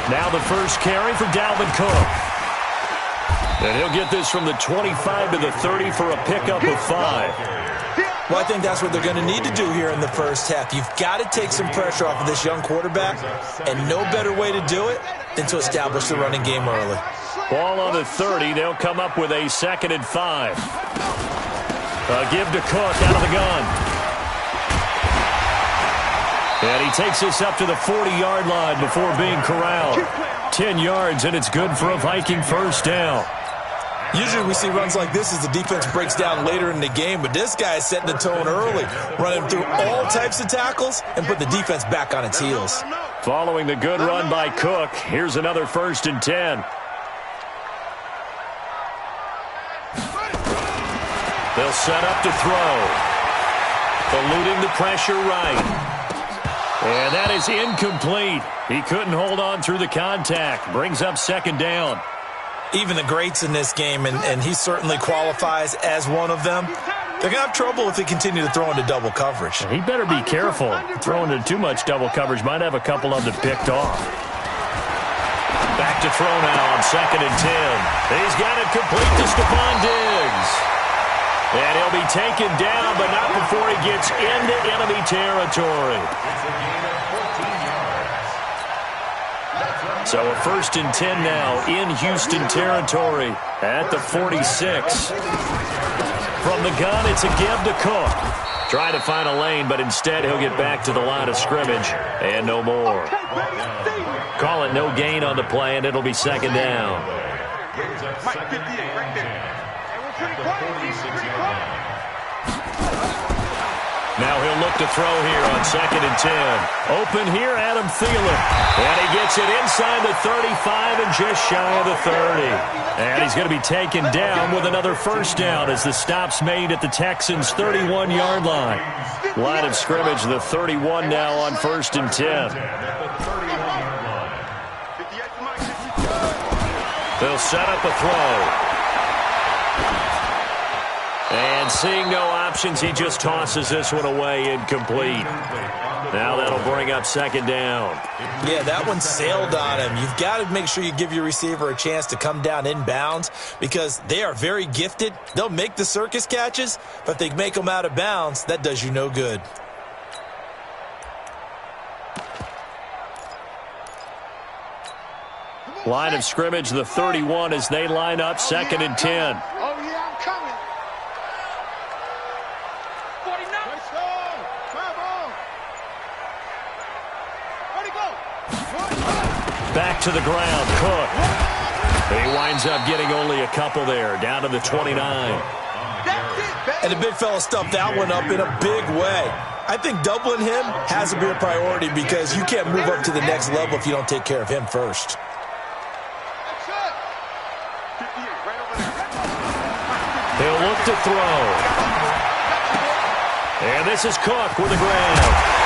Now the first carry for Dalvin Cook. And he'll get this from the 25 to the 30 for a pickup of 5. Well, I think that's what they're going to need to do here in the first half. You've got to take some pressure off of this young quarterback, and no better way to do it than to establish the running game early. Ball on the 30. They'll come up with a 2nd and 5. A give to Cook out of the gun. And he takes this up to the 40-yard line before being corralled. 10 yards, and it's good for a Viking first down. Usually we see runs like this as the defense breaks down later in the game, but this guy is setting the tone early, running through all types of tackles and put the defense back on its heels. Following the good run by Cook, here's another 1st and 10. They'll set up to throw. Eluding the pressure right. And that is incomplete. He couldn't hold on through the contact. Brings up 2nd down. Even the greats in this game, and he certainly qualifies as one of them, they're going to have trouble if they continue to throw into double coverage. He better be careful. Throwing into too much double coverage might have a couple of them picked off. Back to throw now on 2nd and 10. He's got it complete to Stephon Diggs. And he'll be taken down, but not before he gets into enemy territory. So a 1st and 10 now in Houston territory at the 46. From the gun, it's a give to Cook. Trying to find a lane, but instead he'll get back to the line of scrimmage and no more. Call it no gain on the play, and it'll be 2nd down. Now he'll look to throw here on 2nd and 10. Open here, Adam Thielen. And he gets it inside the 35 and just shy of the 30. And he's going to be taken down with another first down as the stop's made at the Texans' 31-yard line. Line of scrimmage, the 31 now on 1st and 10. They'll set up a throw. And seeing no options, he just tosses this one away incomplete. Now that'll bring up 2nd down. Yeah, that one sailed on him. You've got to make sure you give your receiver a chance to come down inbounds because they are very gifted. They'll make the circus catches, but if they make them out of bounds, that does you no good. Line of scrimmage, the 31 as they line up 2nd and 10. Back to the ground, Cook. He winds up getting only a couple there, down to the 29. And the big fella stuffed that one up in a big way. I think doubling him has to be a priority because you can't move up to the next level if you don't take care of him first. He'll look to throw. And this is Cook with a grab.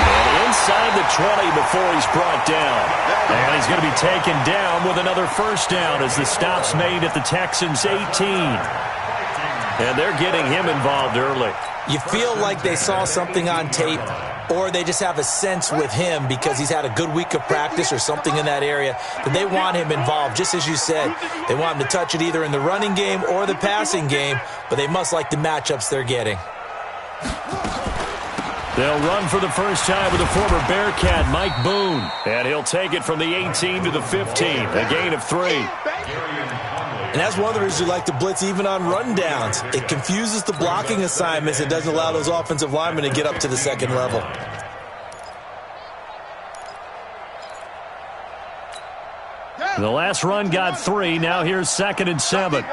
And inside the 20 before he's brought down. And he's going to be taken down with another first down as the stop's made at the Texans' 18. And they're getting him involved early. You feel like they saw something on tape, or they just have a sense with him because he's had a good week of practice or something in that area that they want him involved. Just as you said, they want him to touch it either in the running game or the passing game, but they must like the matchups they're getting. They'll run for the first time with the former Bearcat, Mike Boone. And he'll take it from the 18 to the 15, a gain of 3. And that's one of the reasons you like to blitz even on rundowns. It confuses the blocking assignments. It doesn't allow those offensive linemen to get up to the second level. The last run got 3. Now here's 2nd and 7.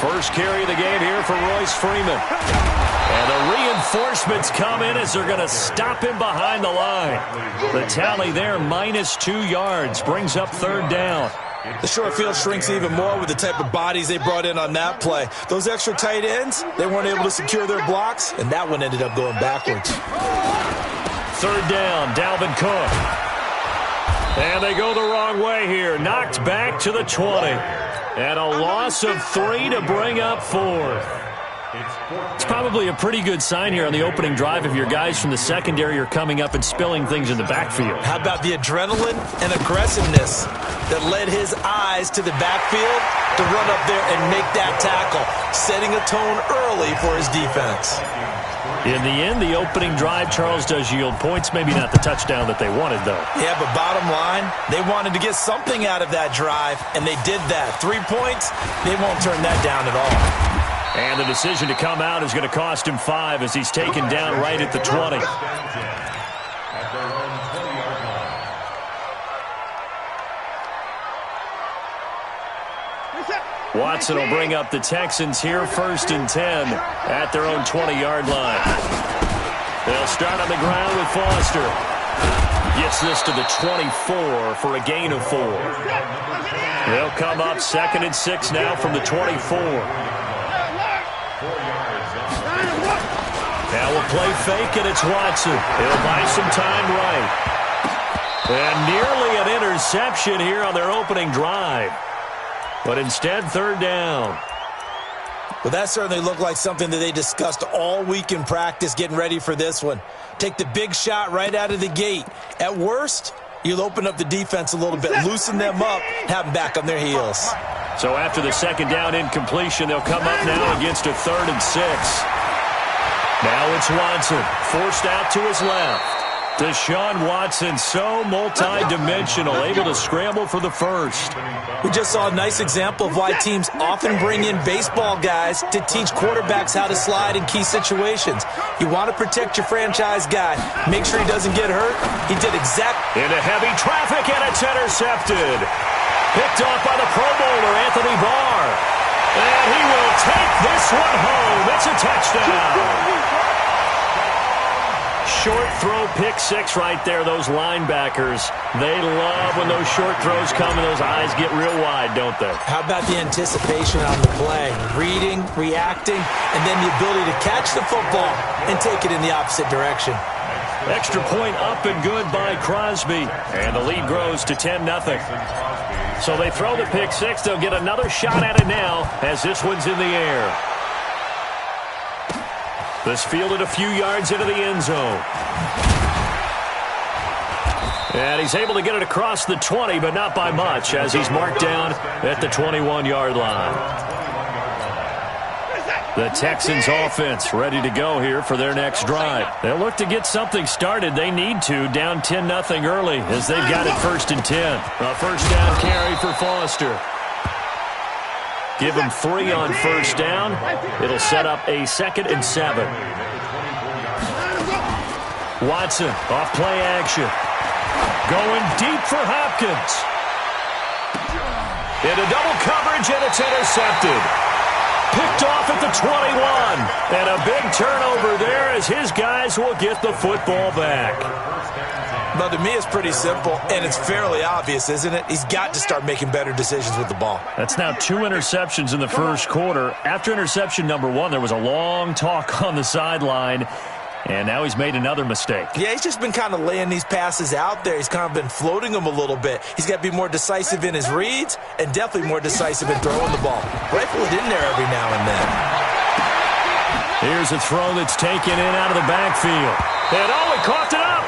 First carry of the game here for Royce Freeman. And the reinforcements come in as they're going to stop him behind the line. The tally there, -2 yards, brings up 3rd down. The short field shrinks even more with the type of bodies they brought in on that play. Those extra tight ends, they weren't able to secure their blocks, and that one ended up going backwards. Third down, Dalvin Cook. And they go the wrong way here. Knocked back to the 20. And a loss of 3 to bring up 4. It's probably a pretty good sign here on the opening drive if your guys from the secondary are coming up and spilling things in the backfield. How about the adrenaline and aggressiveness that led his eyes to the backfield to run up there and make that tackle, setting a tone early for his defense. In the end, the opening drive, Charles, does yield points. Maybe not the touchdown that they wanted, though. Yeah, but bottom line, they wanted to get something out of that drive, and they did that. 3 points, they won't turn that down at all. And the decision to come out is going to cost him 5 as he's taken down right at the 20. Watson will bring up the Texans here, 1st and 10 at their own 20-yard line. They'll start on the ground with Foster. Gets this to the 24 for a gain of 4. They'll come up 2nd and 6 now from the 24. Now we'll play fake, and it's Watson. He'll buy some time right. And nearly an interception here on their opening drive. But instead, 3rd down. Well, that certainly looked like something that they discussed all week in practice getting ready for this one. Take the big shot right out of the gate. At worst, you'll open up the defense a little bit, loosen them up, have them back on their heels. So after the 2nd down incompletion, they'll come up now against a 3rd and 6. Now it's Watson, forced out to his left. Deshaun Watson, so multi-dimensional, able to scramble for the 1st. We just saw a nice example of why teams often bring in baseball guys to teach quarterbacks how to slide in key situations. You want to protect your franchise guy. Make sure he doesn't get hurt. He did exactly. Into heavy traffic, and it's intercepted. Picked off by the Pro Bowler, Anthony Barr. And he will take this one home. It's a touchdown. Short throw, pick 6 right there. Those linebackers, they love when those short throws come and those eyes get real wide, don't they? How about the anticipation on the play? Reading, reacting, and then the ability to catch the football and take it in the opposite direction. Extra point up and good by Crosby. And the lead grows to 10-0. So they throw the pick 6. They'll get another shot at it now as this one's in the air. This fielded a few yards into the end zone. And he's able to get it across the 20, but not by much, as he's marked down at the 21-yard line. The Texans offense ready to go here for their next drive. They'll look to get something started. They need to, down 10-0 early, as they've got it 1st and 10. A 1st down carry for Foster. Give him 3 on 1st down. It'll set up a 2nd and 7. Watson off play action. Going deep for Hopkins. Into double coverage, and it's intercepted. Picked off at the 21. And a big turnover there as his guys will get the football back. Well, to me, it's pretty simple, and it's fairly obvious, isn't it? He's got to start making better decisions with the ball. That's now 2 interceptions in the 1st quarter. After interception number 1, there was a long talk on the sideline, and now he's made another mistake. Yeah, he's just been kind of laying these passes out there. He's kind of been floating them a little bit. He's got to be more decisive in his reads and definitely more decisive in throwing the ball. Rifle it in there every now and then. Here's a throw that's taken in out of the backfield. And oh, he coughed it up.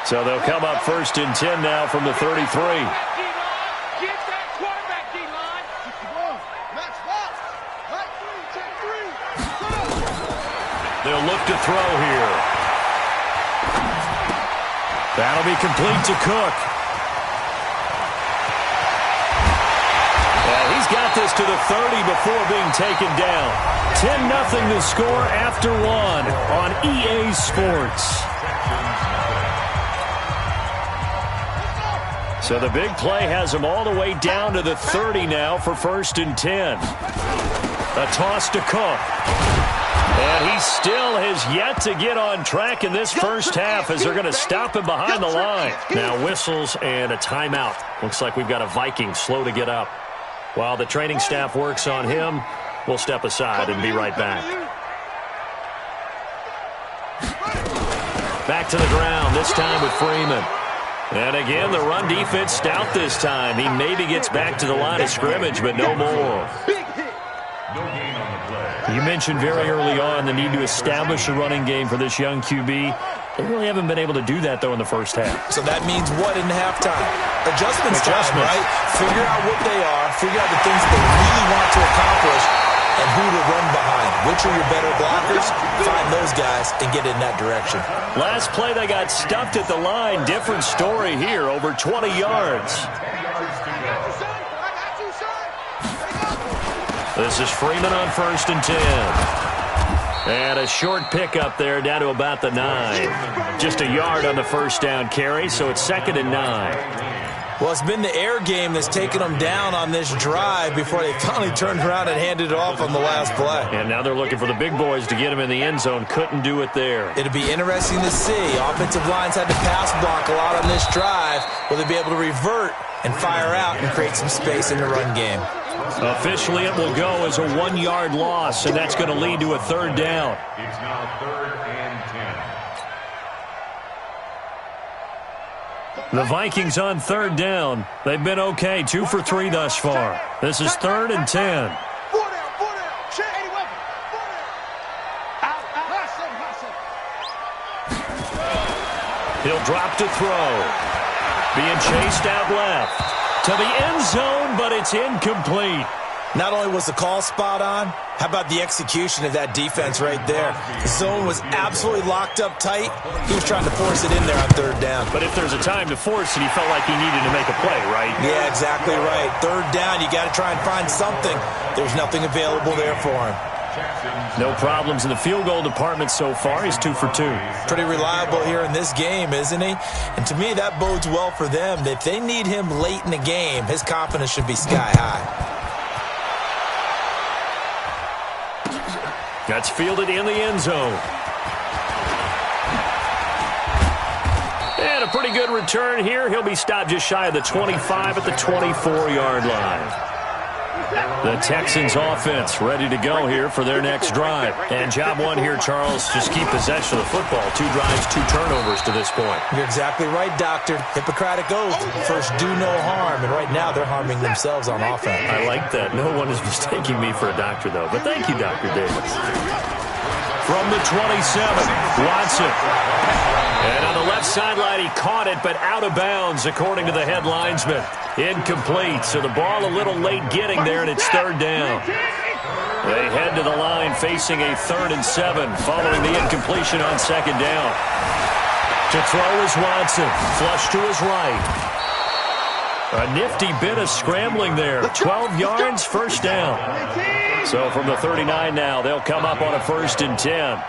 So they'll come up 1st and 10 now from the 33. They'll look to throw here. That'll be complete to Cook. And he's got this to the 30 before being taken down. 10-0 to score after 1 on EA Sports. So the big play has him all the way down to the 30 now for 1st and 10. A toss to Cook. And he still has yet to get on track in this first half as they're going to stop him behind the line. Now whistles and a timeout. Looks like we've got a Viking slow to get up. While the training staff works on him, we'll step aside and be right back. Back to the ground, this time with Freeman. And again, the run defense stout this time. He maybe gets back to the line of scrimmage, but no more. You mentioned very early on the need to establish a running game for this young QB. They really haven't been able to do that, though, in the first half. So that means what in halftime? Adjustments time, right? Figure out what they are, figure out the things that they really want to accomplish, and who to run behind. Which are your better blockers? Find those guys and get in that direction. Last play, they got stuffed at the line. Different story here, over 20 yards. This is Freeman on 1st and 10. And a short pickup there down to about the 9. Just a yard on the first down carry, so it's 2nd and 9. Well, it's been the air game that's taken them down on this drive before they finally turned around and handed it off on the last play. And now they're looking for the big boys to get him in the end zone. Couldn't do it there. It'll be interesting to see. Offensive lines had to pass block a lot on this drive. Will they be able to revert and fire out and create some space in the run game? Officially, it will go as a 1-yard loss, and that's going to lead to a 3rd down. It's now 3rd and 10. The Vikings on 3rd down. They've been okay, 2 for 3 thus far. This is 3rd and 10. He'll drop to throw. Being chased out left. To the end zone, but it's incomplete. Not only was the call spot on, how about the execution of that defense right there? The zone was absolutely locked up tight. He was trying to force it in there on 3rd down. But if there's a time to force it, he felt like he needed to make a play, right? Yeah, exactly right. 3rd down, you got to try and find something. There's nothing available there for him. No problems in the field goal department so far. He's 2 for 2. Pretty reliable here in this game, isn't he? And to me, that bodes well for them. If they need him late in the game, his confidence should be sky high. That's fielded in the end zone. And a pretty good return here. He'll be stopped just shy of the 25 at the 24-yard line. The Texans offense ready to go here for their next drive. And job one here, Charles, just keep possession of the football. 2 drives, 2 turnovers to this point. You're exactly right, Doctor. Hippocratic oath. First, do no harm. And right now, they're harming themselves on offense. I like that. No one is mistaking me for a doctor, though. But thank you, Dr. Davis. From the 27, Watson. And on the left sideline, he caught it, but out of bounds, according to the head linesman. Incomplete, so the ball a little late getting there, and it's 3rd down. They head to the line facing a 3rd and 7 following the incompletion on 2nd down. To throw is Watson, flush to his right. A nifty bit of scrambling there. 12 yards, 1st down. So from the 39 now, they'll come up on a 1st and 10.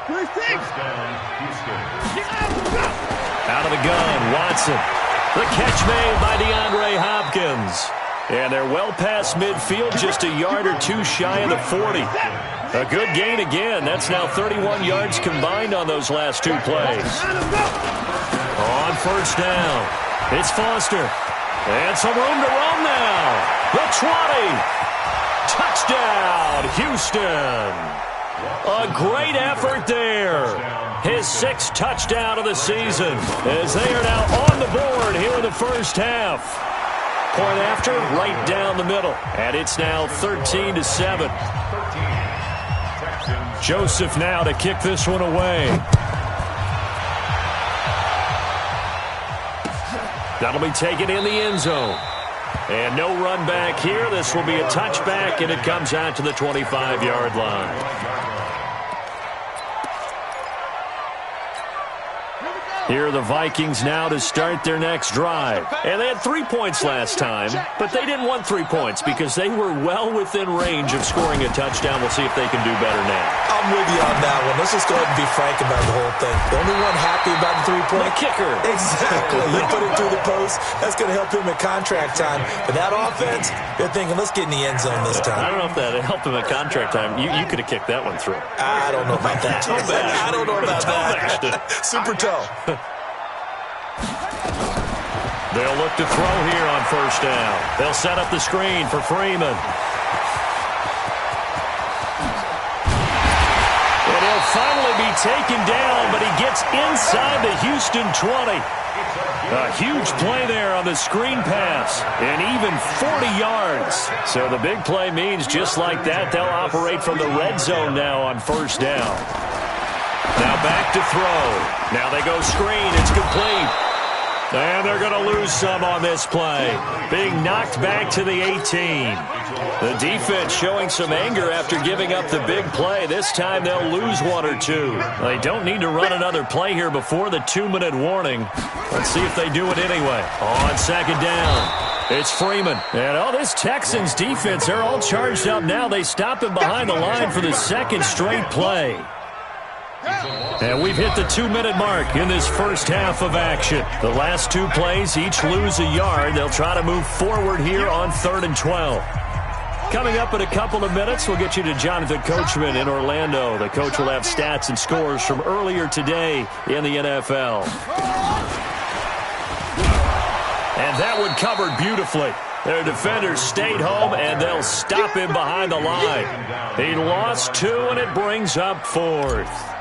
Out of the gun, Watson. The catch made by DeAndre Hopkins. And they're well past midfield, just a yard or 2 shy of the 40. A good gain again. That's now 31 yards combined on those last 2 plays. On 1st down, it's Foster. And some room to roam now. The 20. Touchdown, Houston. A great effort there. His 6th touchdown of the season as they are now on the board here in the first half. Point after, right down the middle. And it's now 13-7. Joseph now to kick this one away. That'll be taken in the end zone. And no run back here. This will be a touchback, and it comes out to the 25-yard line. Here are the Vikings now to start their next drive. And they had 3 points last time, but they didn't want 3 points because they were well within range of scoring a touchdown. We'll see if they can do better now. I'm with you on that one. Let's just go ahead and be frank about the whole thing. The only one happy about the 3-point? The kicker. Exactly. You put it through the post. That's going to help him at contract time. But that offense, they're thinking, let's get in the end zone this time. I don't know if that helped him at contract time. You could have kicked that one through. I don't know about that. I don't know about that. Super toe. They'll look to throw here on first down. They'll set up the screen for Freeman. And he'll finally be taken down, but he gets inside the Houston 20. A huge play there on the screen pass, and even 40 yards. So the big play means just like that, they'll operate from the red zone now on first down. Now back to throw. Now they go screen. It's complete. And they're going to lose some on this play. Being knocked back to the 18. The defense showing some anger after giving up the big play. This time they'll lose 1 or 2. They don't need to run another play here before the 2-minute warning. Let's see if they do it anyway. On second down, it's Freeman. And this Texans defense, they're all charged up now. They stop him behind the line for the second straight play. And we've hit the 2-minute mark in this first half of action. The last 2 plays each lose a yard. They'll try to move forward here on 3rd and 12. Coming up in a couple of minutes, we'll get you to Jonathan Coachman in Orlando. The coach will have stats and scores from earlier today in the NFL. And that one covered beautifully. Their defenders stayed home, and they'll stop him behind the line. He lost 2, and it brings up 4th.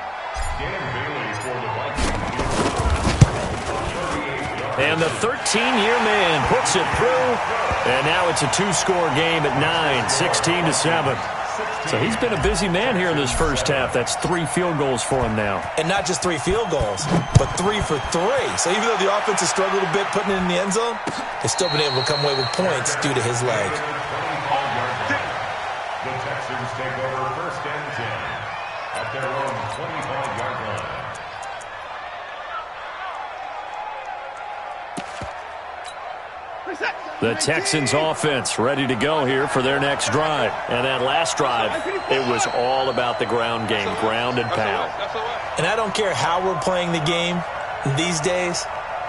And the 13-year man puts it through. And now it's a 2-score game at 9, 16-7. So he's been a busy man here in this first half. That's 3 field goals for him now. And not just 3 field goals, but 3 for 3. So even though the offense has struggled a bit putting it in the end zone, they've still been able to come away with points due to his leg. The Texans take over 1st and 10 at their own 25-yard line. The Texans offense ready to go here for their next drive. And that last drive, it was all about the ground game, ground and pound. And I don't care how we're playing the game these days,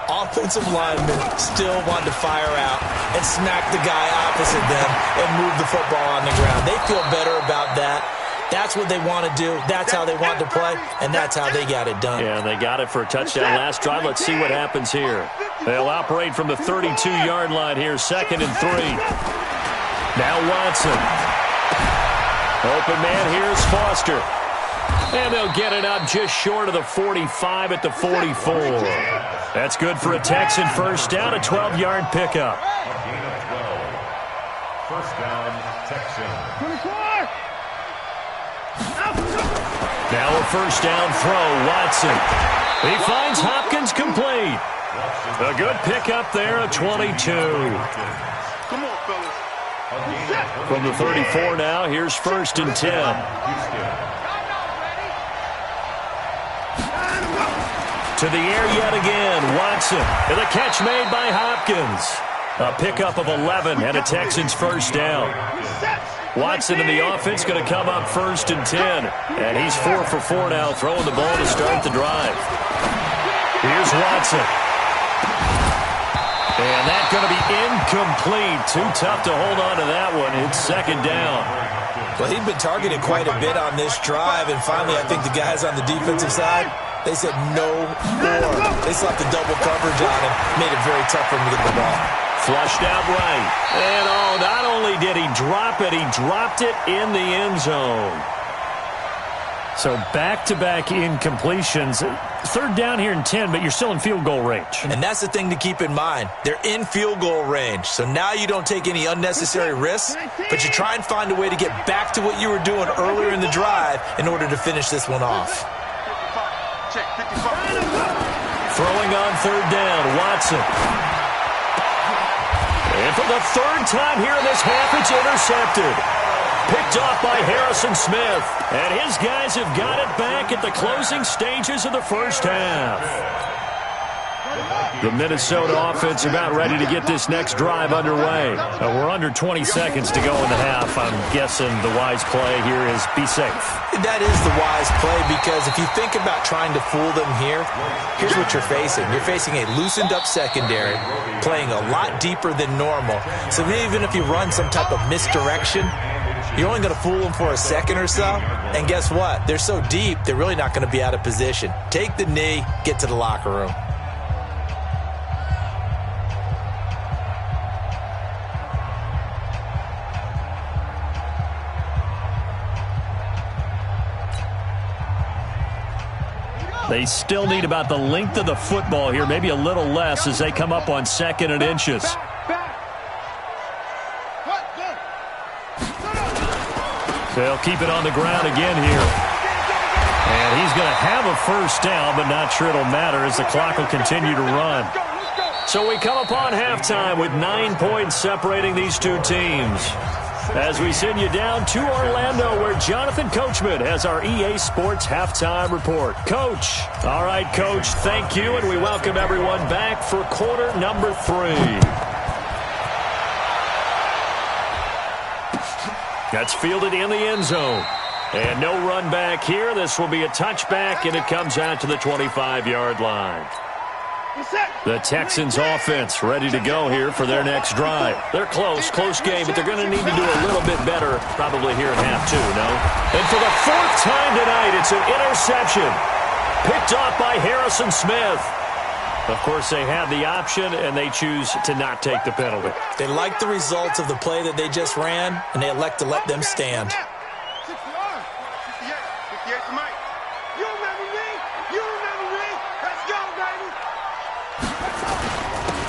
offensive linemen still want to fire out and smack the guy opposite them and move the football on the ground. They feel better about that. That's what they want to do. That's how they want to play, and that's how they got it done. Yeah, and they got it for a touchdown last drive. Let's see what happens here. They'll operate from the 32-yard line here, 2nd and 3. Now Watson. Open man, here's Foster. And they'll get it up just short of the 45 at the 44. That's good for a Texan first down, a 12-yard pickup. First down, Texans. 24! Now a first down throw, Watson. He finds Hopkins complete. A good pickup there, a 22. Come on, fellas. From the 34 now, here's 1st and 10. To the air yet again, Watson. And the catch made by Hopkins. A pickup of 11 and a Texans first down. Watson in the offense going to come up 1st and 10. And he's 4 for 4 now, throwing the ball to start the drive. Here's Watson. And that's going to be incomplete. Too tough to hold on to that one. It's 2nd down. Well, he'd been targeted quite a bit on this drive, and finally I think the guys on the defensive side, they said no more. They slapped the double coverage on him, made it very tough for him to get the ball. Flushed out right. And not only did he drop it, he dropped it in the end zone. So back-to-back incompletions. 3rd down here and 10, but you're still in field goal range. And that's the thing to keep in mind. They're in field goal range. So now you don't take any unnecessary risks, but you try and find a way to get back to what you were doing earlier in the drive in order to finish this one off. Throwing on 3rd down, Watson. And for the 3rd time here in this half, it's intercepted. Picked off by Harrison Smith. And his guys have got it back at the closing stages of the first half. The Minnesota offense about ready to get this next drive underway. We're under 20 seconds to go in the half. I'm guessing the wise play here is be safe. That is the wise play, because if you think about trying to fool them here, here's what you're facing. You're facing a loosened up secondary, playing a lot deeper than normal. So even if you run some type of misdirection, you're only going to fool them for a second or so. And guess what? They're so deep, they're really not going to be out of position. Take the knee, get to the locker room. They still need about the length of the football here, maybe a little less as they come up on 2nd and inches. They'll keep it on the ground again here. And he's going to have a first down, but not sure it'll matter as the clock will continue to run. So we come upon halftime with 9 points separating these two teams. As we send you down to Orlando, where Jonathan Coachman has our EA Sports Halftime Report. Coach. All right, Coach, thank you, and we welcome everyone back for quarter number 3. That's fielded in the end zone. And no run back here. This will be a touchback, and it comes out to the 25-yard line. The Texans offense ready to go here for their next drive. They're close game, but they're going to need to do a little bit better probably here in half 2, no? And for the 4th time tonight, it's an interception. Picked off by Harrison Smith. Of course, they have the option, and they choose to not take the penalty. They like the results of the play that they just ran, and they elect to let them stand.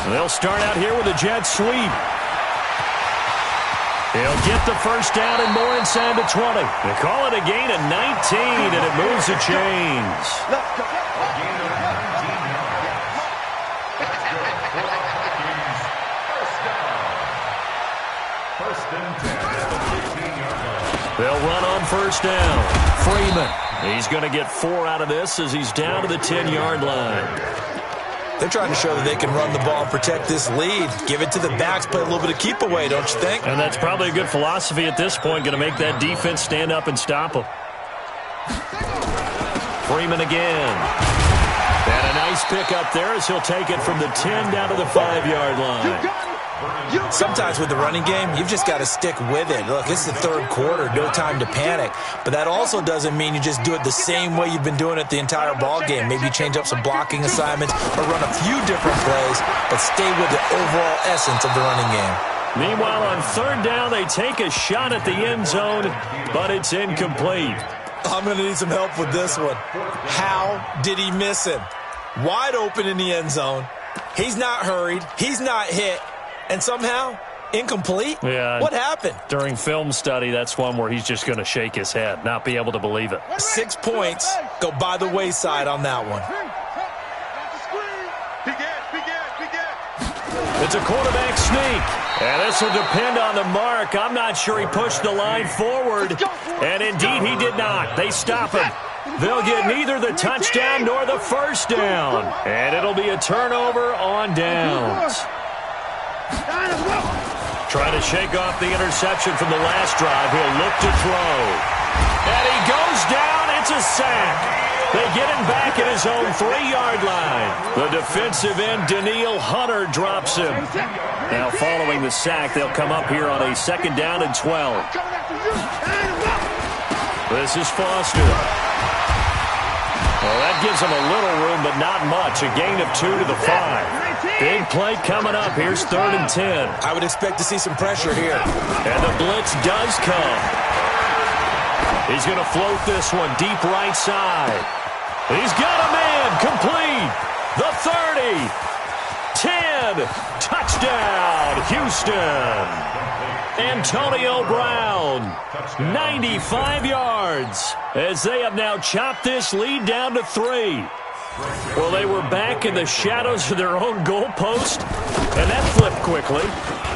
They'll start out here with a jet sweep. He'll get the first down and more inside the 20. They call it a gain of 19, and it moves the chains. They'll run on first down. Freeman. He's going to get 4 out of this as he's down to the 10-yard line. They're trying to show that they can run the ball and protect this lead. Give it to the backs, play a little bit of keep away, don't you think? And that's probably a good philosophy at this point, going to make that defense stand up and stop them. Freeman again. And a nice pick up there as he'll take it from the 10 down to the 5-yard line. Sometimes with the running game, you've just got to stick with it. Look, it's the 3rd quarter, no time to panic. But that also doesn't mean you just do it the same way you've been doing it the entire ball game. Maybe change up some blocking assignments or run a few different plays, but stay with the overall essence of the running game. Meanwhile, on 3rd down, they take a shot at the end zone, but it's incomplete. I'm going to need some help with this one. How did he miss him? Wide open in the end zone. He's not hurried. He's not hit. And somehow, incomplete? Yeah. What happened? During film study, that's one where he's just going to shake his head, not be able to believe it. 6 points go by the wayside on that one. It's a quarterback sneak. And this will depend on the mark. I'm not sure he pushed the line forward. And indeed, he did not. They stop him. They'll get neither the touchdown nor the first down. And it'll be a turnover on downs. Trying to shake off the interception from the last drive. He'll look to throw. And he goes down. It's a sack. They get him back at his own 3-yard line. The defensive end, Daniil Hunter, drops him. Now following the sack, they'll come up here on a 2nd down and 12. This is Foster. Well, that gives them a little room, but not much. A gain of 2 to the 5. Big play coming up. Here's 3rd and 10. I would expect to see some pressure here. And the blitz does come. He's going to float this one deep right side. He's got a man. Complete. The 30. 10. Touchdown, Houston. Antonio Brown, 95 yards, as they have now chopped this lead down to 3. Well, they were back in the shadows of their own goalpost, and that flipped quickly.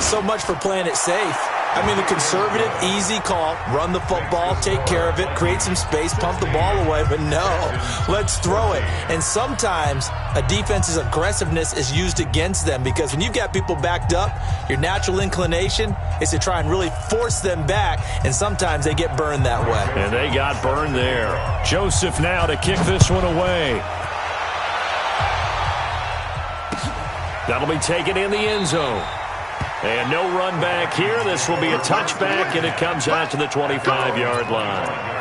So much for playing it safe. I mean, the conservative, easy call, run the football, take care of it, create some space, pump the ball away, but no, let's throw it. And sometimes a defense's aggressiveness is used against them because when you've got people backed up, your natural inclination is to try and really force them back, and sometimes they get burned that way. And they got burned there. Joseph now to kick this one away. That'll be taken in the end zone. And no run back here. This will be a touchback, and it comes out to the 25-yard line.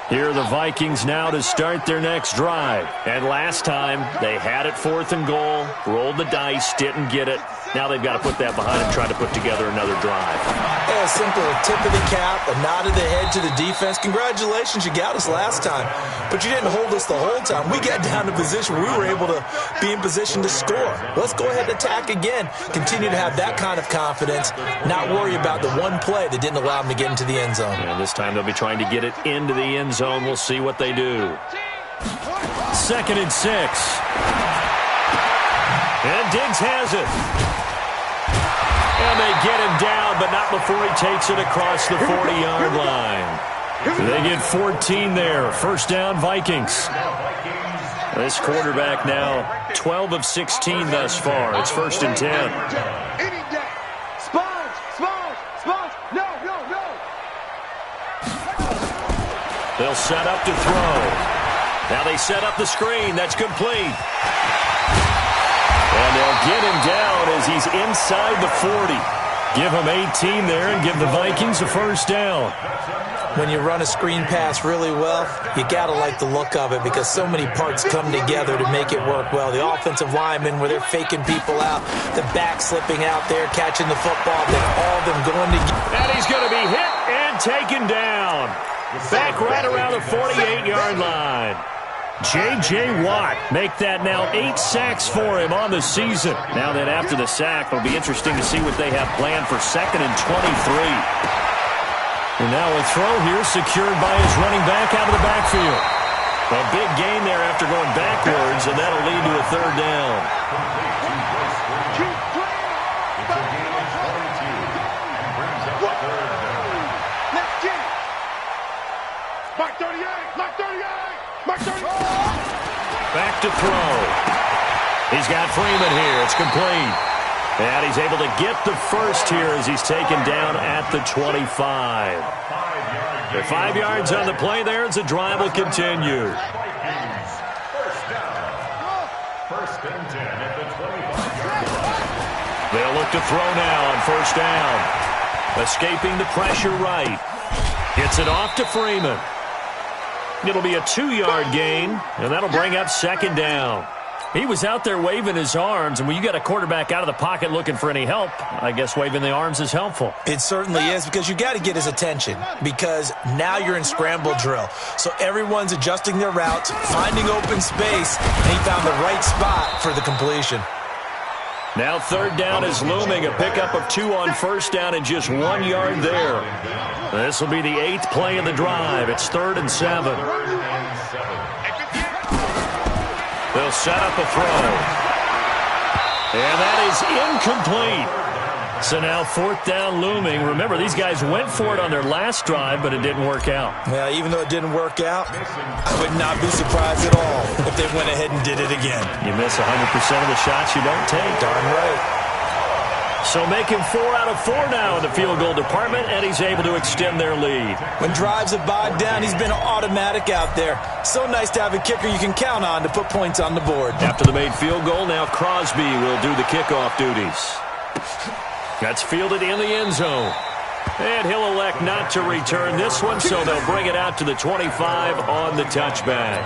Here are the Vikings now to start their next drive. And last time, they had it 4th and goal, rolled the dice, didn't get it. Now they've got to put that behind and try to put together another drive. Yeah, simple, a tip of the cap, a nod of the head to the defense. Congratulations, you got us last time. But you didn't hold us the whole time. We got down to position where we were able to be in position to score. Let's go ahead and attack again. Continue to have that kind of confidence, not worry about the one play that didn't allow them to get into the end zone. And this time they'll be trying to get it into the end zone. We'll see what they do. 2nd and 6. And Diggs has it. And they get him down, but not before he takes it across the 40-yard line. They get 14 there. 1st down, Vikings. This quarterback now 12 of 16 thus far. It's 1st and 10. They'll set up to throw. Now they set up the screen. That's complete. And they'll get him down as he's inside the 40. Give him 18 there and give the Vikings a 1st down. When you run a screen pass really well, you got to like the look of it because so many parts come together to make it work well. The offensive linemen, where they're faking people out, the back slipping out there, catching the football, then all of them going together. And he's going to be hit and taken down. Back right around the 48-yard line. J.J. Watt make that now 8 sacks for him on the season. Now then after the sack, it'll be interesting to see what they have planned for 2nd and 23. And now a throw here secured by his running back out of the backfield. A big gain there after going backwards, and that'll lead to a 3rd down. Back to throw. He's got Freeman here. It's complete. And he's able to get the first here as he's taken down at the 25. The 5 yards on the play there as the drive will continue. 1st and 10 at the 25-yard line. They'll look to throw now on 1st down. Escaping the pressure right. Gets it off to Freeman. It'll be a 2-yard gain, and that'll bring up 2nd down. He was out there waving his arms, and when you got a quarterback out of the pocket looking for any help, I guess waving the arms is helpful. It certainly is because you got to get his attention because now you're in scramble drill. So everyone's adjusting their routes, finding open space, and he found the right spot for the completion. Now 3rd down is looming, a pickup of 2 on 1st down and just 1 yard there. This will be the 8th play of the drive. It's 3rd and 7. They'll set up a throw. And that is incomplete. So now 4th down looming. Remember, these guys went for it on their last drive, but it didn't work out. Well, even though it didn't work out, I would not be surprised at all if they went ahead and did it again. You miss 100% of the shots you don't take. Darn right. So making 4 out of 4 now in the field goal department, and he's able to extend their lead. When drives have bogged down, he's been automatic out there. So nice to have a kicker you can count on to put points on the board. After the made field goal, now Crosby will do the kickoff duties. That's fielded in the end zone. And he'll elect not to return this one, so they'll bring it out to the 25 on the touchback.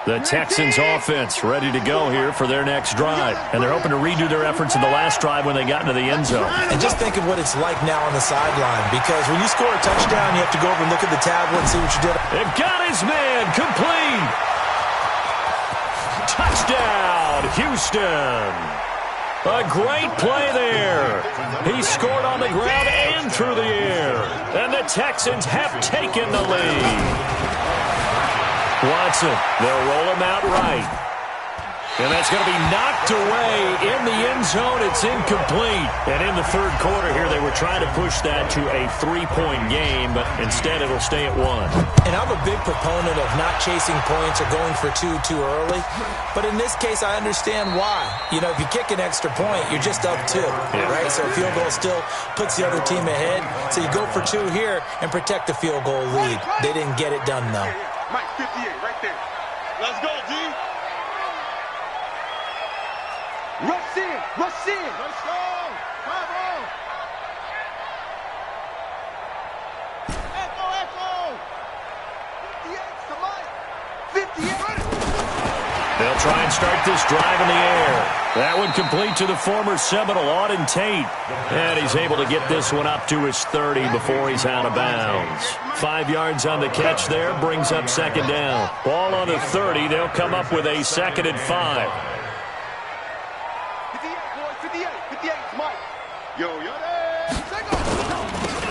The Texans offense ready to go here for their next drive. And they're hoping to redo their efforts in the last drive when they got into the end zone. And just think of what it's like now on the sideline, because when you score a touchdown, you have to go over and look at the tablet and see what you did. They've got his man complete. Touchdown, Houston. A great play there. He scored on the ground and through the air. And the Texans have taken the lead. Watson, they'll roll him out right. And that's going to be knocked away in the end zone. It's incomplete. And in the third quarter here, they were trying to push that to a 3-point game, but instead it'll stay at 1. And I'm a big proponent of not chasing points or going for two too early. But in this case, I understand why. You know, if you kick an extra point, you're just up 2, right? So a field goal still puts the other team ahead. So you go for 2 here and protect the field goal lead. They didn't get it done, though. Mike, 58, right there. Let's go, G. Rush in, rush in. Let's go. Come on. Echo. 58 to Mike. 58. They'll try and start this drive in the air. That one complete to the former Seminole, Auden Tate. And he's able to get this one up to his 30 before he's out of bounds. 5 yards on the catch there, brings up second down. Ball on the 30, they'll come up with a 2nd and 5. 58, Mike. Yo.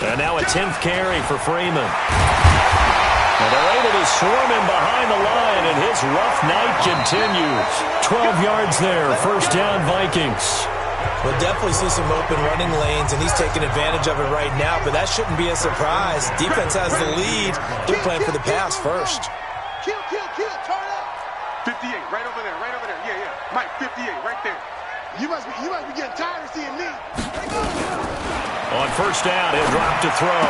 And now a 10th carry for Freeman. And they're able to swarm him behind the line, and his rough night continues. 12 yards there, first down Vikings. We'll definitely see some open running lanes, and he's taking advantage of it right now, but that shouldn't be a surprise. Defense has the lead. They're playing for the pass first. Kill, turn up. 58, right over there. Yeah. Mike, 58, right there. You must be getting tired of seeing me. On first down, he'll drop to throw.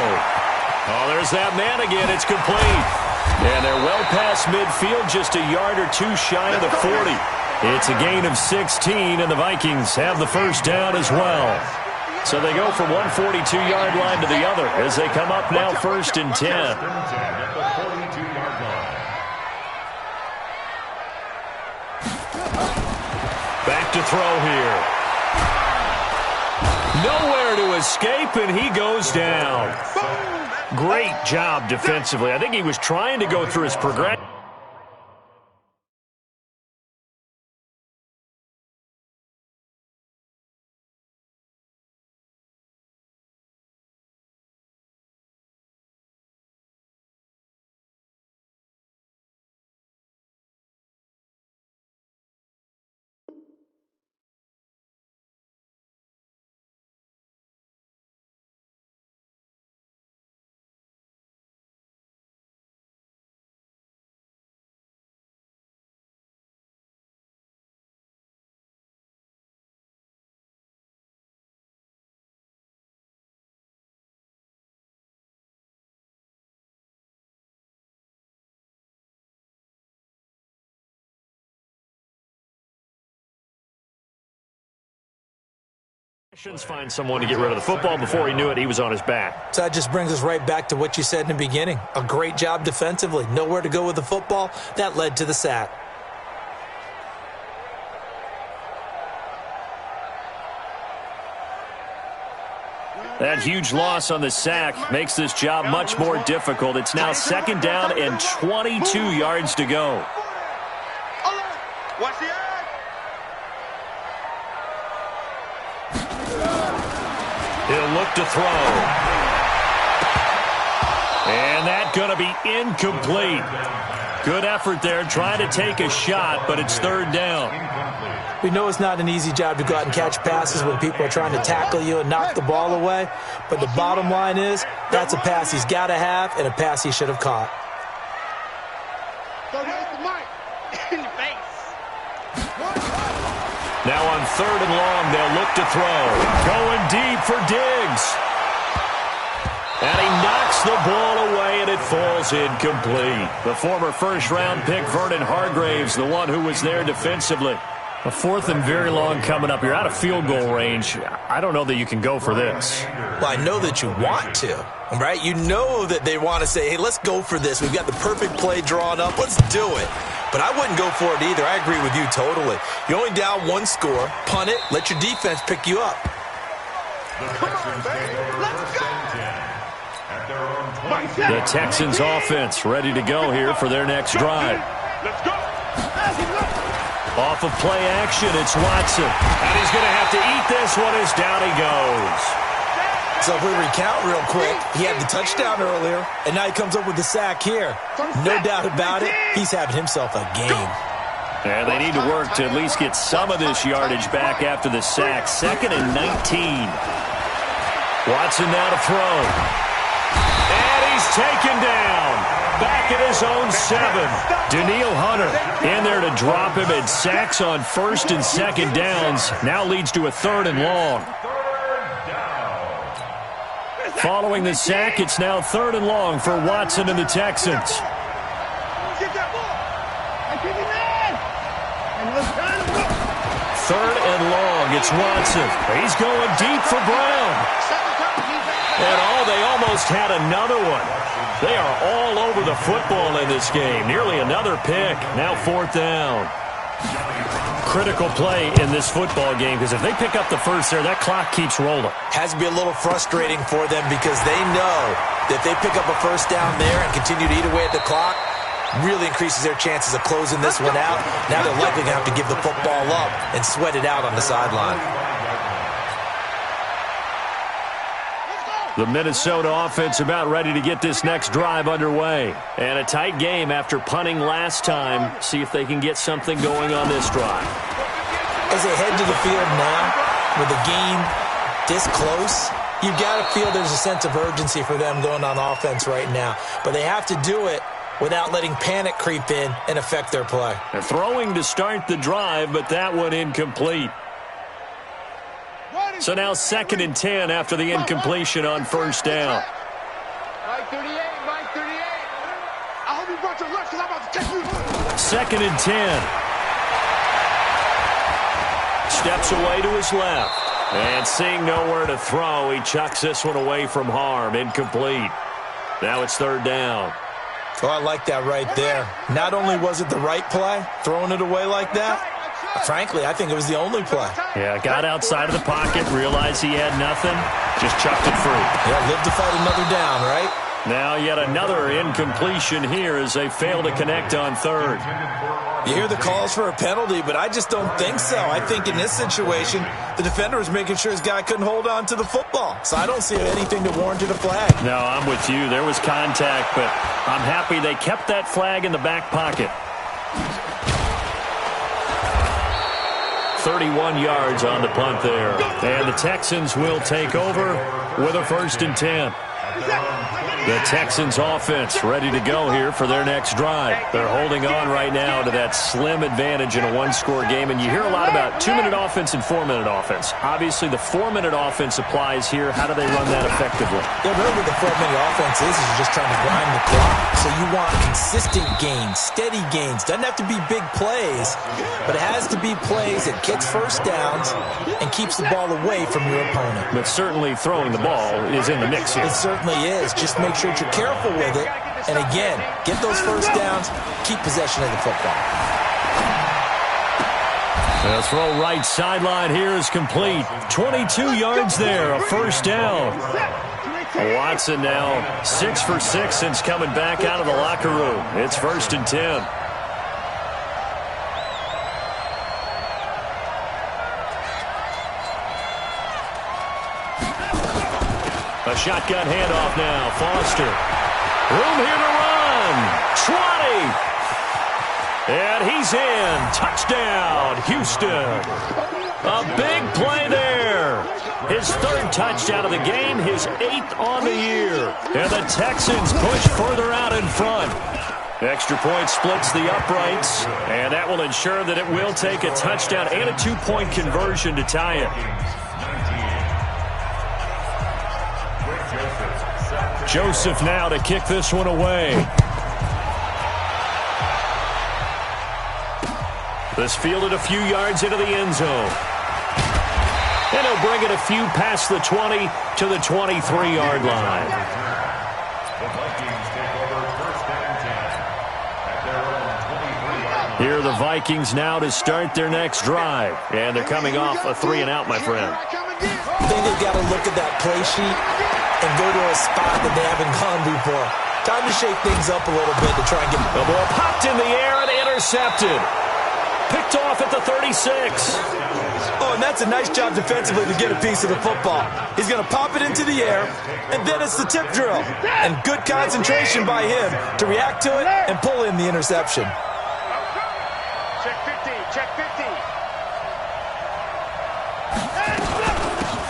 Oh, there's that man again. It's complete. And they're well past midfield, just a yard or 2 shy of the 40. It's a gain of 16, and the Vikings have the first down as well. So they go from one 42-yard line to the other as they come up now first and 10. Back to throw here. Nowhere to escape, and he goes down. Great job defensively. I think he was trying to go through his progression. Find someone to get rid of the football. Before he knew it, he was on his back. So that just brings us right back to what you said in the beginning. A great job defensively. Nowhere to go with the football. That led to the sack. That huge loss on the sack makes this job much more difficult. It's now second down and 22 yards to go. Watch the eye. He'll look to throw. And that's going to be incomplete. Good effort there, trying to take a shot, but it's third down. We know it's not an easy job to go out and catch passes when people are trying to tackle you and knock the ball away. But the bottom line is, that's a pass he's got to have and a pass he should have caught. In the face. Now on third and long, they'll look to throw. Going deep for Diggs. And he knocks the ball away, and it falls incomplete. The former first-round pick, Vernon Hargraves, the one who was there defensively. A fourth and very long coming up. You're out of field goal range. I don't know that you can go for this. Well, I know that you want to, right? You know that they want to say, hey, let's go for this. We've got the perfect play drawn up. Let's do it. But I wouldn't go for it either. I agree with you totally. You're only down one score. Punt it. Let your defense pick you up. Come on, baby. Let's go. The Texans offense ready to go here for their next drive. Let's go. Off of play action, it's Watson. And he's going to have to eat this one as down he goes. So if we recount real quick, he had the touchdown earlier, and now he comes up with the sack here. No doubt about it, he's having himself a game. And they need to work to at least get some of this yardage back after the sack. 2nd and 19. Watson now to throw. And he's taken down. Back at his own 7. Daniil Hunter in there to drop him, and sacks on 1st and 2nd downs. Now leads to a 3rd and long. Following the sack, it's now 3rd and long for Watson and the Texans. 3rd and long. It's Watson. He's going deep for Brown. And they almost had another one. They are all over the football in this game. Nearly another pick. Now 4th down. Critical play in this football game, because if they pick up the first there, that clock keeps rolling. Has to be a little frustrating for them, because they know that if they pick up a first down there and continue to eat away at the clock, really increases their chances of closing this one out. Now they're likely going to have to give the football up and sweat it out on the sideline. The Minnesota offense about ready to get this next drive underway. And a tight game after punting last time. See if they can get something going on this drive. As they head to the field now, with the game this close, you've got to feel there's a sense of urgency for them going on offense right now. But they have to do it without letting panic creep in and affect their play. They're throwing to start the drive, but that one incomplete. So now 2nd and 10 after the incompletion on 1st down. Mike 38, Mike 38. I hope you brought your lunch, because I'm about to take you. 2nd and 10. Steps away to his left. And seeing nowhere to throw, he chucks this one away from harm. Incomplete. Now it's 3rd down. Oh, I like that right there. Not only was it the right play, throwing it away like that, frankly, I think it was the only play. Yeah, got outside of the pocket, realized he had nothing, just chucked it free. Yeah, live to fight another down, right? Now yet another incompletion here as they fail to connect on 3rd. You hear the calls for a penalty, but I just don't think so. I think in this situation, the defender was making sure his guy couldn't hold on to the football. So I don't see anything to warrant a flag. No, I'm with you. There was contact, but I'm happy they kept that flag in the back pocket. 31 yards on the punt there. And the Texans will take over with a 1st and 10. The Texans offense ready to go here for their next drive. They're holding on right now to that slim advantage in a one-score game. And you hear a lot about 2-minute offense and 4-minute offense. Obviously, the 4-minute offense applies here. How do they run that effectively? Yeah, really the 4-minute offense is you're just trying to grind the clock. So you want consistent gains, steady gains. Doesn't have to be big plays, but it has to be plays that gets first downs and keeps the ball away from your opponent. But certainly throwing the ball is in the mix here. It certainly is. Just make sure that you're careful with it. And again, get those first downs, keep possession of the football. The throw right sideline here is complete. 22 yards there, a 1st down. Watson now 6 for 6 since coming back out of the locker room. It's 1st and 10. A shotgun handoff now. Foster. Room here to run. 20. And he's in. Touchdown, Houston. A big play there. His 3rd touchdown of the game, his 8th on the year. And the Texans push further out in front. Extra point splits the uprights, and that will ensure that it will take a touchdown and a 2-point conversion to tie it. Joseph now to kick this one away. This fielded a few yards into the end zone. And he'll bring it a few past the 20 to the 23-yard line. The Vikings take over 1st and 10 at their own 23-yard line. Here are the Vikings now to start their next drive. And they're coming off a 3-and-out, my friend. I think they've got to look at that play sheet and go to a spot that they haven't gone before. Time to shake things up a little bit to try and get the ball popped in the air and intercepted. Picked off at the 36. Oh, and that's a nice job defensively to get a piece of the football. He's going to pop it into the air, and then it's the tip drill. And good concentration by him to react to it and pull in the interception. Check 50. Check 50.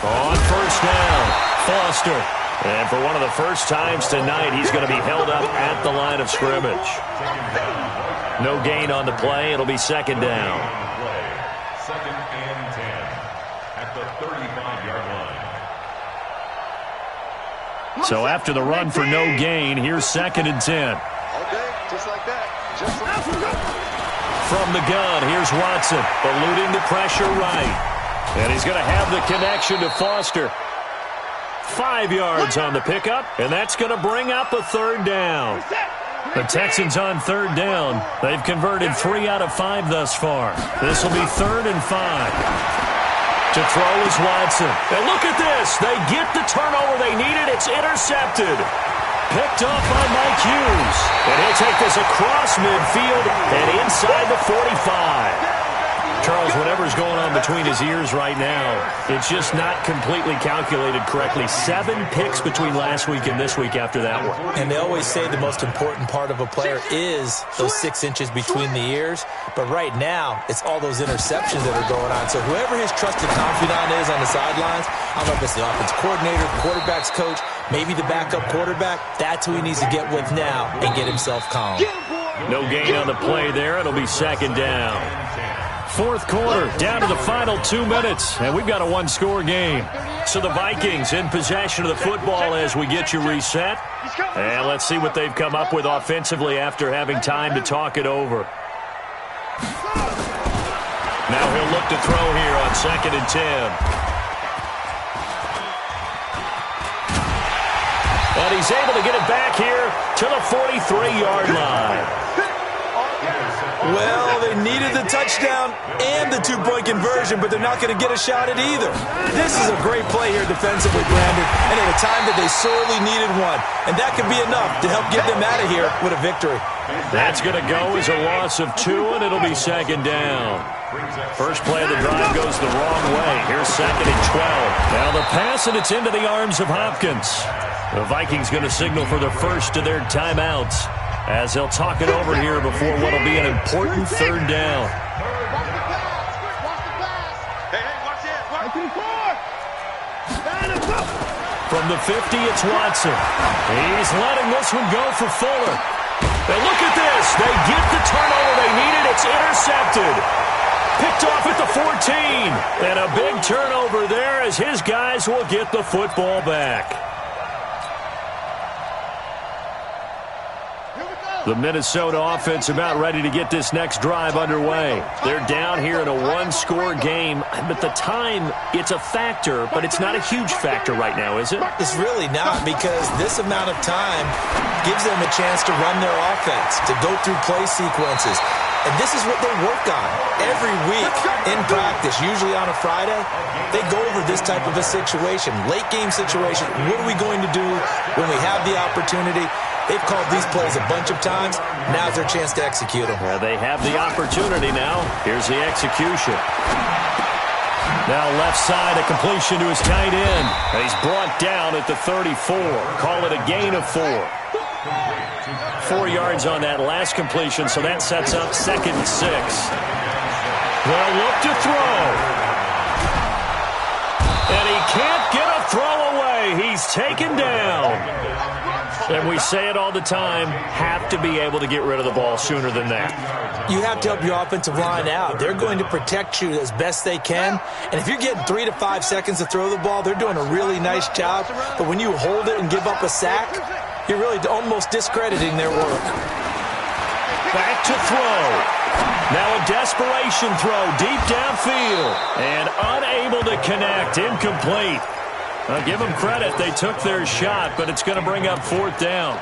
On first down, Foster. And for one of the first times tonight, he's going to be held up at the line of scrimmage. No gain on the play. It'll be second down. Second and 10 at the 35-yard line. So after the run for no gain, here's second and 10. Okay, just like that. Just like that. From the gun, here's Watson, eluding the pressure right. And he's going to have the connection to Foster. 5 yards on the pickup, and that's going to bring up a third down. The Texans on third down. They've converted 3 out of 5 thus far. This will be 3rd and 5. To throw is Watson. And look at this. They get the turnover they needed. It's intercepted. Picked off by Mike Hughes. And he'll take this across midfield and inside the 45. Charles, whatever's going on between his ears right now, it's just not completely calculated correctly. 7 picks between last week and this week after that one. And they always say the most important part of a player is those 6 inches between the ears. But right now, it's all those interceptions that are going on. So whoever his trusted confidant is on the sidelines, I don't know if it's the offense coordinator, quarterback's coach, maybe the backup quarterback, that's who he needs to get with now and get himself calm. No gain on the play there. It'll be second down. Fourth quarter, down to the final 2 minutes, and we've got a 1-score game. So the Vikings in possession of the football as we get you reset. And let's see what they've come up with offensively after having time to talk it over. Now he'll look to throw here on second and 10. And he's able to get it back here to the 43-yard line. Well, they needed the touchdown and the 2-point conversion, but they're not going to get a shot at either. This is a great play here defensively, Brandon, and at a time that they sorely needed one. And that could be enough to help get them out of here with a victory. That's going to go as a loss of 2, and it'll be second down. First play of the drive goes the wrong way. Here's second and 12. Now the pass, and it's into the arms of Hopkins. The Vikings going to signal for the first of their timeouts as they'll talk it over here before what will be an important third down. From the 50, it's Watson. He's letting this one go for Fuller. And look at this. They get the turnover they needed. It's intercepted. Picked off at the 14. And a big turnover there as his guys will get the football back. The Minnesota offense about ready to get this next drive underway. They're down here in a 1-score game. But the time, it's a factor, but it's not a huge factor right now, is it? It's really not, because this amount of time gives them a chance to run their offense, to go through play sequences. And this is what they work on every week in practice, usually on a Friday. They go over this type of a situation, late-game situation. What are we going to do when we have the opportunity? They've called these plays a bunch of times. Now's their chance to execute them. They have the opportunity now. Here's the execution. Now left side, a completion to his tight end. And he's brought down at the 34. Call it a gain of 4. 4 yards on that last completion, so that sets up second and 6. They'll look to throw. And he can't get a throw away. He's taken down. And we say it all the time, have to be able to get rid of the ball sooner than that. You have to help your offensive line out. They're going to protect you as best they can. And if you're getting 3 to 5 seconds to throw the ball, they're doing a really nice job. But when you hold it and give up a sack, you're really almost discrediting their work. Back to throw. Now a desperation throw deep downfield. And unable to connect. Incomplete. I'll give them credit. They took their shot, but it's going to bring up 4th down.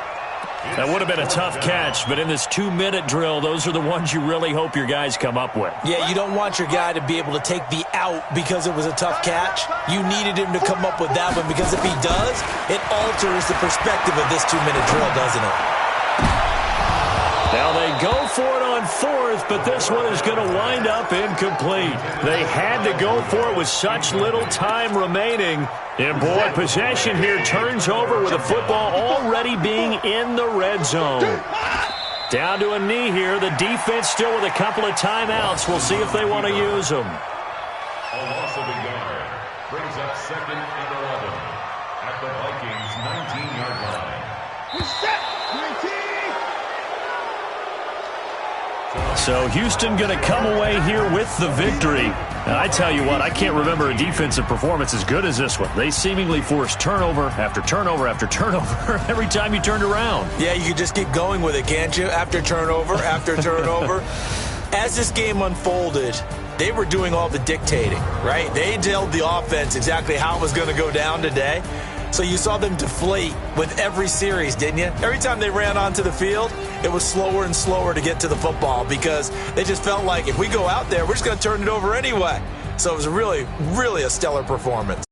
That would have been a tough catch, but in this 2-minute drill, those are the ones you really hope your guys come up with. Yeah, you don't want your guy to be able to take the out because it was a tough catch. You needed him to come up with that one, because if he does, it alters the perspective of this 2-minute drill, doesn't it? Now they go for it on 4th, but this one is going to wind up incomplete. They had to go for it with such little time remaining. And boy, possession here turns over with the football already being in the red zone. Down to a knee here. The defense still with a couple of timeouts. We'll see if they want to use them. A loss of a yard brings up 2nd and 11 at the Vikings' 19-yard line. So Houston going to come away here with the victory. And I tell you what, I can't remember a defensive performance as good as this one. They seemingly forced turnover after turnover after turnover every time you turned around. Yeah, you can just keep going with it, can't you? After turnover, after turnover. As this game unfolded, they were doing all the dictating, right? They told the offense exactly how it was going to go down today. So you saw them deflate with every series, didn't you? Every time they ran onto the field, it was slower and slower to get to the football because they just felt like if we go out there, we're just going to turn it over anyway. So it was really, really a stellar performance.